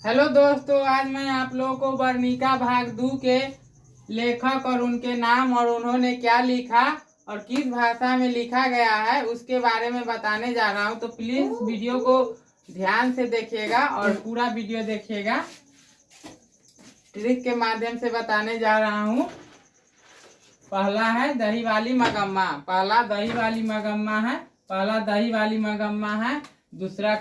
Hello दोस्तों, आज मैं आप लोगों को वर्णिका भाग 2 के लेखक और उनके नाम और उन्होंने क्या लिखा और किस भाषा में लिखा गया है उसके बारे में बताने जा रहा हूं। तो प्लीज वीडियो को ध्यान से देखिएगा और पूरा वीडियो देखिएगा। ट्रिक के माध्यम से बताने जा रहा हूं। पहला है दही वाली मगम्मा। पहला दही वाली मगम्मा है। दूसरा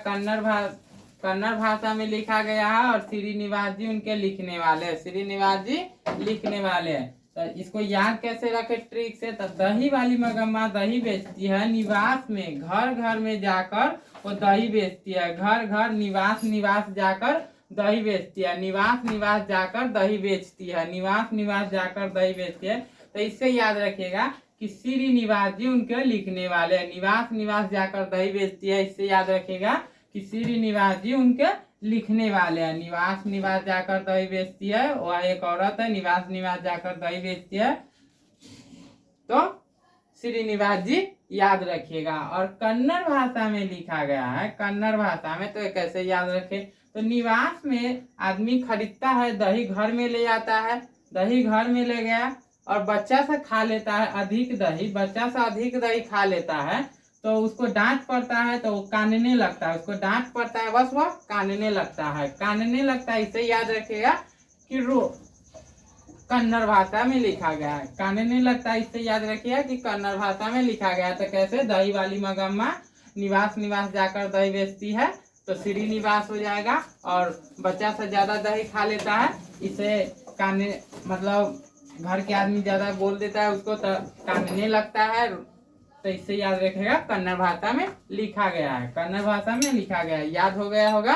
कन्नड़ भाषा में लिखा गया है और श्रीनिवास जी उनके लिखने वाले हैं। श्रीनिवास जी लिखने वाले हैं। तो इसको याद कैसे रखे ट्रिक से। तो दही वाली मगम्मा दही बेचती है निवास में, घर घर में जाकर वो दही बेचती है। घर घर निवास जाकर दही बेचती है। निवास जाकर दही बेचती है। निवास जाकर दही बेचती है। तो इससे याद रखिएगा कि श्रीनिवास जी उनके लिखने वाले हैं। निवास जाकर दही बेचती है, इससे याद रखिएगा कि श्रीनिवास जी उनके लिखने वाले हैं। निवास जाकर दही बेचती है, वह एक औरत है। निवास जाकर दही बेचती है, तो श्रीनिवास जी याद रखिएगा। और कन्नड़ भाषा में लिखा गया है। कन्नड़ भाषा में तो कैसे याद रखे। तो निवास में आदमी खरीदता है, दही घर में ले आता है। दही घर में ले गया और बच्चा से खा लेता है अधिक दही। बच्चा से अधिक दही खा लेता है तो उसको डांट पड़ता है, तो वो कानने लगता है। उसको डांट पड़ता है, बस वह कानने लगता है। इसे याद रखिएगा कि कन्नड़ भाषा में लिखा गया है। कानने लगता है, इससे याद रखिएगा कि कन्नड़ भाषा में लिखा गया है। तो कैसे दही वाली मगम्मा निवास जाकर दही बेचती है तो श्रीनिवास हो जाएगा। और बच्चा से ज्यादा दही खा लेता है, इसे कानने मतलब घर के आदमी ज्यादा बोल देता है उसको, तो कानने लगता है। तो इससे याद रखेगा कन्नड़ भाषा में लिखा गया है। कन्नड़ भाषा में लिखा गया है, याद हो गया होगा।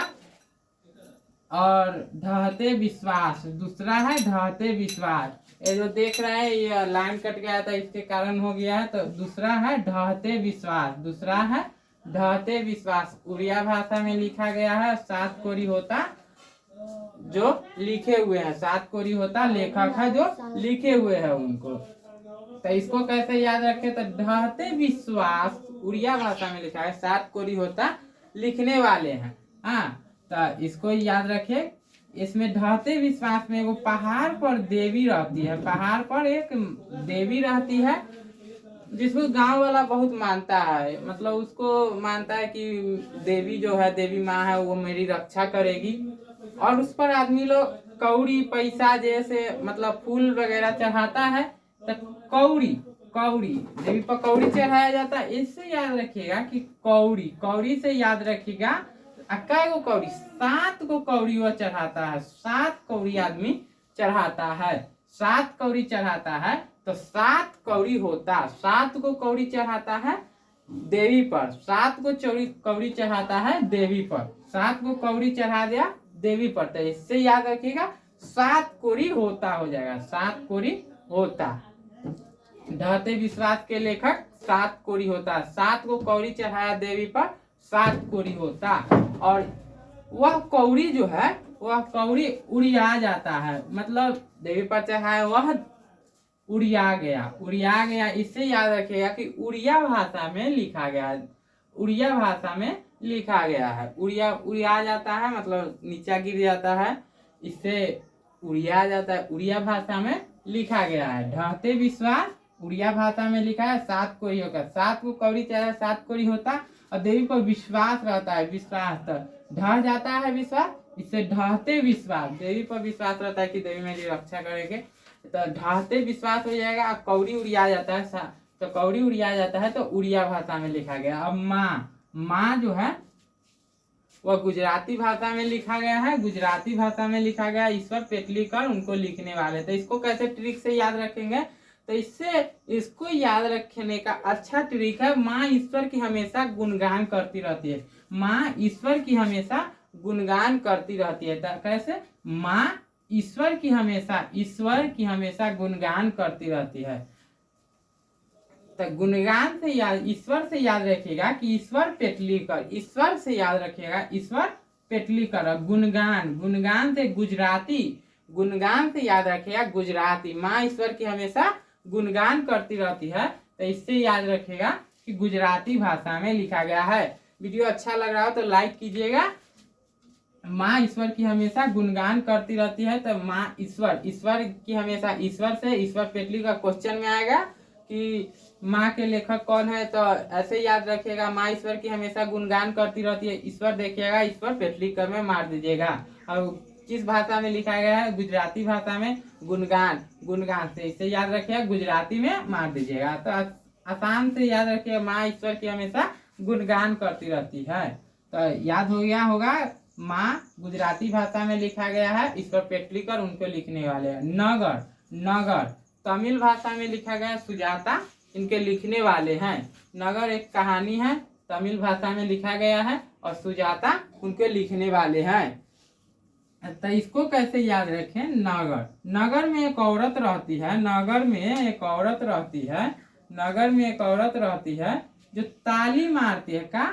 और ढहते विश्वास दूसरा है। ढहते विश्वास, ये जो देख रहे हैं ये लाइन कट गया था, इसके कारण हो गया है। तो दूसरा है ढहते विश्वास। उड़िया भाषा में लिखा गया है। 7 कोरी होता जो लिखे हुए हैं, 7 कोरी होता लेखक है जो लिखे हुए हैं उनको। तो इसको कैसे याद रखे। तो ढहते विश्वास उड़िया भाषा में लिखा है, 7 कोरी होता लिखने वाले हैं। हाँ, तो इसको याद रखे। इसमें ढहते विश्वास में वो पहाड़ पर देवी रहती है। पहाड़ पर एक देवी रहती है जिसको गांव वाला बहुत मानता है। मतलब उसको मानता है कि देवी जो है, देवी माँ है, वो मेरी रक्षा करेगी। और उस पर आदमी लोग कौड़ी पैसा जैसे मतलब फूल वगैरह चढ़ाता है। तो कौड़ी देवी पर कौड़ी चढ़ाया जाता है। इससे याद रखिएगा कि कौड़ी से याद रखिएगा कै गो कौड़ी, 7 को कौड़ी वह चढ़ाता है। 7 कौड़ी आदमी चढ़ाता है। 7 कौड़ी चढ़ाता है तो 7 कौड़ी होता। 7 को कौड़ी चढ़ाता है देवी पर। 7 को कौड़ी चढ़ाता है देवी पर। 7 को कौड़ी चढ़ा दिया देवी पर, तो इससे याद रखिएगा 7 कोरी होता हो जाएगा। 7 कोरी होता। ढहते विश्वास के लेखक 7 कोरी होता। 7 को कौड़ी चढ़ाया देवी पर, 7 कोरी होता। और वह कौड़ी जो है, वह कौड़ी उड़िया जाता है। मतलब देवी पर चढ़ाया वह उड़िया गया। इससे याद रखिएगा कि उड़िया भाषा में लिखा गया है। उड़िया भाषा में लिखा गया है। उड़िया जाता है, मतलब नीचा गिर जाता है, इससे उड़िया जाता है। उड़िया भाषा में लिखा गया है। ढहते विश्वास उड़िया भाषा में लिखा है। 7 कोरी होगा। 7 को कौड़ी चढ़ा 7 कोरी होता। और देवी पर विश्वास रहता है। विश्वास ढह जाता है विश्वास, इससे ढहते विश्वास। देवी पर विश्वास रहता है कि देवी मेरी रक्षा करेगी, तो ढहते विश्वास हो जाएगा। कौड़ी उड़िया जाता है, तो कौड़ी उड़िया जाता है तो उड़िया भाषा में लिखा गया। अब माँ जो है वह गुजराती भाषा में लिखा गया है। गुजराती भाषा में लिखा गया। ईश्वर पेटलीकर उनको लिखने वाले। तो इसको कैसे ट्रिक से याद रखेंगे। तो इसको याद रखने का अच्छा ट्रिक है, माँ ईश्वर की हमेशा गुणगान करती रहती है। माँ ईश्वर की हमेशा गुणगान करती रहती है। तो कैसे माँ ईश्वर की हमेशा गुणगान करती रहती है। तो गुणगान से याद, ईश्वर से याद रखिएगा कि ईश्वर पेटलीकर। ईश्वर से याद रखिएगा ईश्वर पेटलीकर। गुणगान से गुजराती। गुणगान से याद रखिएगा गुजराती। माँ ईश्वर की हमेशा गुणगान करती रहती है, तो इससे याद रखिएगा कि गुजराती भाषा में लिखा गया है। वीडियो अच्छा लग रहा हो तो लाइक कीजिएगा। माँ ईश्वर की हमेशा गुणगान करती रहती है। तो माँ ईश्वर, ईश्वर की हमेशा, ईश्वर से ईश्वर पेटली का क्वेश्चन में आएगा कि माँ के लेखक कौन है, तो ऐसे याद रखिएगा, माँ ईश्वर की हमेशा गुणगान करती रहती है। ईश्वर देखिएगा, ईश्वर पेटली कर में मार दीजिएगा। और किस भाषा में लिखा गया है? गुजराती भाषा में। गुणगान, गुणगान से, इसे याद रखिएगा, गुजराती में मार दीजिएगा। तो आसान से याद रखिएगा, माँ ईश्वर की हमेशा गुणगान करती रहती है। तो याद हो गया होगा, माँ गुजराती भाषा में लिखा गया है, ईश्वर पेटलीकर उनको लिखने वाले हैं। नगर, नगर तमिल भाषा में लिखा गया है, सुजाता इनके लिखने वाले हैं। नगर एक कहानी है, तमिल भाषा में लिखा गया है, और सुजाता उनके लिखने वाले हैं। तो इसको कैसे याद रखें? नगर, नगर में एक औरत रहती है, नगर में एक औरत रहती है, नगर में एक औरत रहती है जो ताली मारती है। का?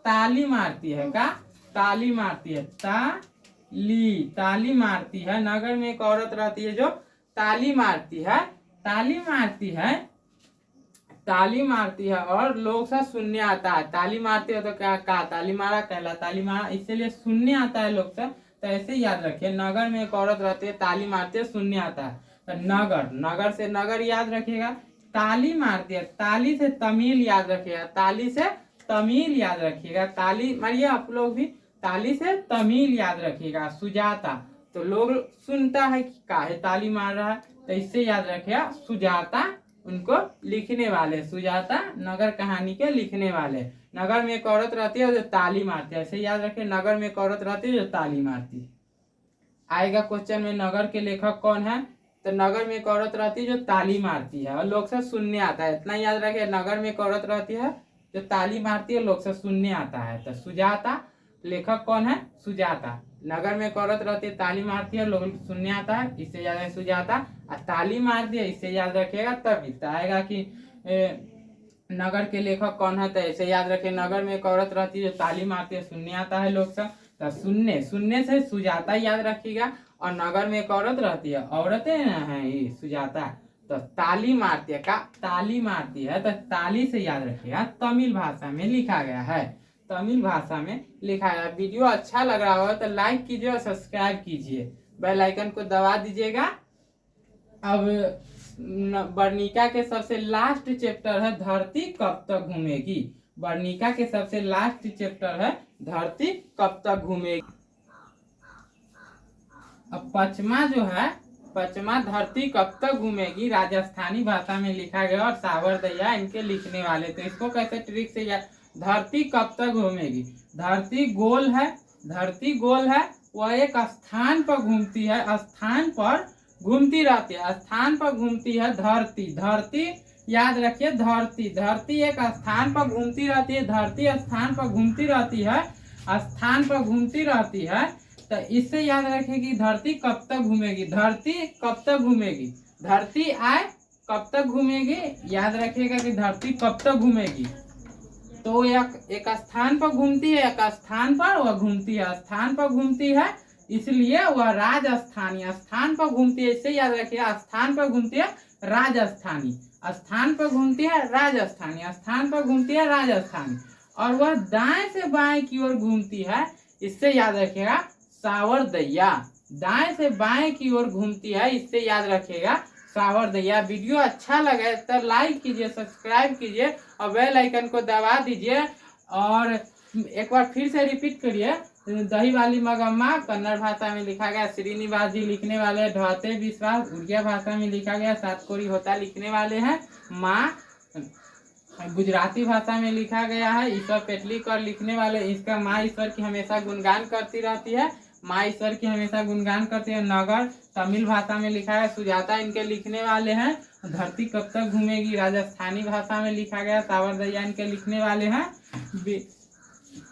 ताली मारती है। का? ताली मारती है। ताली मारती है। नगर में एक औरत रहती है जो ताली मारती है, ताली मारती है, ताली मारती है, और लोग सब सुनने आता है। ताली मारती है तो क्या? का ताली मारा, कहला ताली मारा, इसीलिए सुनने आता है लोग सब। तो ऐसे याद रखिए, नगर में एक औरत रहती है, ताली मारती है, सुनने आता है। तो नगर, नगर से नगर याद रखिएगा। ताली मारती है, ताली से तमिल याद रखिएगा, ताली से तमिल याद रखिएगा। ताली मारिए आप लोग भी, ताली से तमिल याद रखिएगा। सुजाता, तो लोग सुनता है कि काहे ताली मार रहा है, तो इससे याद रखिएगा, सुजाता उनको लिखने वाले, सुजाता नगर कहानी के लिखने वाले। नगर में एक औरत रहती है जो ताली मारती है, ऐसे याद रखिए, नगर में एक औरत रहती है जो ताली मारती है। आएगा क्वेश्चन में, नगर के लेखक कौन है? तो नगर में एक औरत रहती है जो ताली मारती है और लोग से सुनने आता है। इतना याद रखिए, नगर में एक औरत रहती है जो ताली मारती है, लोग से सुनने आता है। तो सुजाता, लेखक कौन है? सुजाता। नगर में एक औरत रहती है, ताली मारती है, लोग सुनने आता है, इससे याद है सुजाता। और ताली मार दिया, इससे याद रखिएगा, तब आएगा कि नगर के लेखक कौन है। तो ऐसे याद रखिए, नगर में एक औरत रहती है जो ताली मारती है, सुनने आता है लोग सब। तो सुनने, सुनने से सुजाता याद रखिएगा। और नगर में एक औरत रहती है, औरतें है ये सुजाता, तो ताली मारती है। का? ताली मारती है, तो ताली से याद रखिएगा, तमिल भाषा में लिखा गया है, तमिल भाषा में लिखा गया। वीडियो अच्छा लग रहा हो तो लाइक कीजिए और सब्सक्राइब कीजिए, बेल आइकन को दबा दीजिएगा। अब वर्णिका के सबसे लास्ट चैप्टर है, धरती कब तक घूमेगी। वर्णिका के सबसे लास्ट चैप्टर है, धरती कब तक घूमेगी। अब पचमा जो है, पचमा धरती कब तक घूमेगी, राजस्थानी भाषा में लिखा गया, और सावरदैया इनके लिखने वाले। तो इसको कैसे ट्रिक से याद, धरती कब तक घूमेगी। धरती गोल है, धरती गोल है, वह एक स्थान पर घूमती है, स्थान पर घूमती रहती है, स्थान पर घूमती है। धरती, धरती याद रखिए, धरती, धरती एक स्थान पर घूमती रहती है, धरती स्थान पर घूमती रहती है, स्थान पर घूमती रहती है। तो इससे याद रखिए कि धरती कब तक घूमेगी, धरती कब तक घूमेगी, धरती आए कब तक घूमेगी, याद रखिएगा कि धरती कब तक घूमेगी। तो एक स्थान पर घूमती है, एक स्थान पर वह घूमती है, स्थान पर घूमती है, इसलिए वह राजस्थानी, स्थान पर घूमती है, इससे याद रखिए, स्थान पर घूमती है राजस्थानी, स्थान पर घूमती है राजस्थानी, स्थान पर घूमती है राजस्थानी। और वह दाएं से बाएं की ओर घूमती है, इससे याद रखिएगा, सावरदैया। दाएं से बाएं की ओर घूमती है, इससे याद रखिएगा, सावरदैया। वीडियो अच्छा लगे तो लाइक कीजिए, सब्सक्राइब कीजिए और बेल आइकन को दबा दीजिए। और एक बार फिर से रिपीट करिए, दही वाली मगम्मा कन्नड़ भाषा में लिखा गया, श्रीनिवास जी लिखने वाले, ढहते विश्वास उड़िया भाषा में लिखा गया, सातकोरी होता लिखने वाले हैं, माँ गुजराती भाषा में लिखा गया है, ईश्वर पेटलीकर लिखने वाले। इसका माँ ईश्वर की हमेशा गुणगान करती रहती है, माँ ईश्वर की हमेशा गुणगान करती है। नगर तमिल भाषा में लिखा है, सुजाता इनके लिखने वाले हैं। धरती कब तक घूमेगी राजस्थानी भाषा में लिखा गया, सावरदैया इनके लिखने वाले हैं।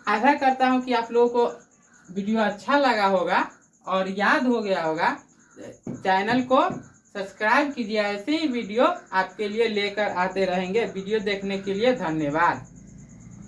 आशा करता हूँ कि आप लोगों को वीडियो अच्छा लगा होगा और याद हो गया होगा। चैनल को सब्सक्राइब कीजिए, ऐसे ही वीडियो आपके लिए लेकर आते रहेंगे। वीडियो देखने के लिए धन्यवाद।